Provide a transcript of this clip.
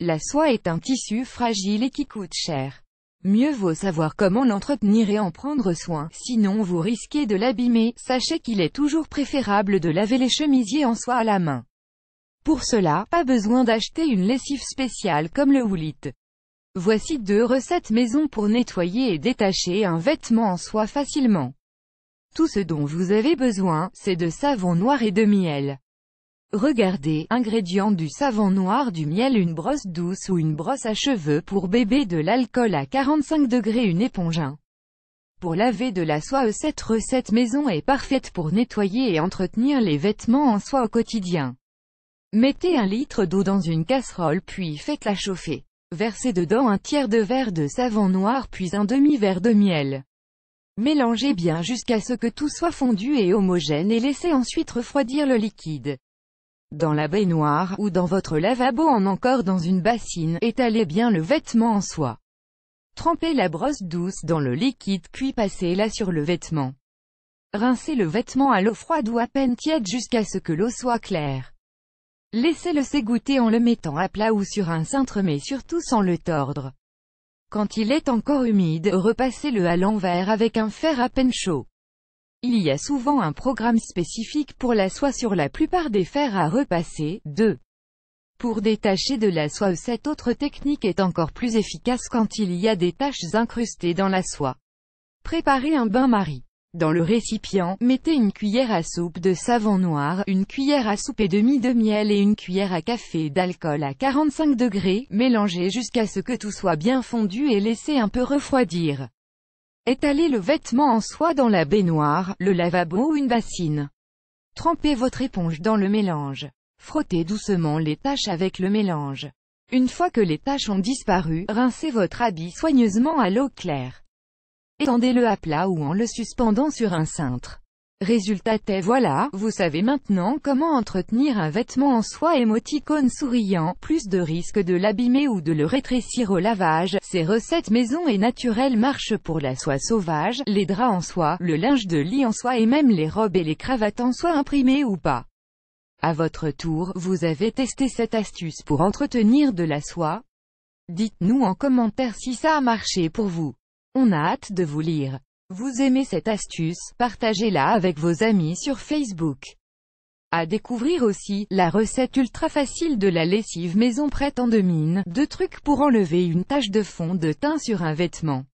La soie est un tissu fragile et qui coûte cher. Mieux vaut savoir comment l'entretenir et en prendre soin, sinon vous risquez de l'abîmer. Sachez qu'il est toujours préférable de laver les chemisiers en soie à la main. Pour cela, pas besoin d'acheter une lessive spéciale comme le Woolit. Voici 2 recettes maison pour nettoyer et détacher un vêtement en soie facilement. Tout ce dont vous avez besoin, c'est de savon noir et de miel. Regardez, ingrédients: du savon noir, du miel, une brosse douce ou une brosse à cheveux pour bébé, de l'alcool à 45 degrés, une éponge. Pour laver de la soie. Cette recette maison est parfaite pour nettoyer et entretenir les vêtements en soie au quotidien. Mettez 1 litre d'eau dans une casserole puis faites-la chauffer. Versez dedans 1/3 de verre de savon noir puis 1/2 verre de miel. Mélangez bien jusqu'à ce que tout soit fondu et homogène et laissez ensuite refroidir le liquide. Dans la baignoire, ou dans votre lavabo encore dans une bassine, étalez bien le vêtement en soie. Trempez la brosse douce dans le liquide puis passez-la sur le vêtement. Rincez le vêtement à l'eau froide ou à peine tiède jusqu'à ce que l'eau soit claire. Laissez-le s'égoutter en le mettant à plat ou sur un cintre mais surtout sans le tordre. Quand il est encore humide, repassez-le à l'envers avec un fer à peine chaud. Il y a souvent un programme spécifique pour la soie sur la plupart des fers à repasser. 2. Pour détacher de la soie. Cette autre technique est encore plus efficace quand il y a des taches incrustées dans la soie. Préparez un bain-marie. Dans le récipient, mettez 1 cuillère à soupe de savon noir, 1 cuillère à soupe et demie de miel et 1 cuillère à café d'alcool à 45 degrés. Mélangez jusqu'à ce que tout soit bien fondu et laissez un peu refroidir. Étalez le vêtement en soie dans la baignoire, le lavabo ou une bassine. Trempez votre éponge dans le mélange. Frottez doucement les taches avec le mélange. Une fois que les taches ont disparu, rincez votre habit soigneusement à l'eau claire. Étendez-le à plat ou en le suspendant sur un cintre. Résultat est voilà, vous savez maintenant comment entretenir un vêtement en soie. Émoticône souriant, plus de risque de l'abîmer ou de le rétrécir au lavage. Ces recettes maison et naturelles marchent pour la soie sauvage, les draps en soie, le linge de lit en soie et même les robes et les cravates en soie imprimées ou pas. À votre tour, vous avez testé cette astuce pour entretenir de la soie? Dites-nous en commentaire si ça a marché pour vous. On a hâte de vous lire. Vous aimez cette astuce, partagez-la avec vos amis sur Facebook. À découvrir aussi, la recette ultra facile de la lessive maison prête en 2 minutes, 2 trucs pour enlever une tache de fond de teint sur un vêtement.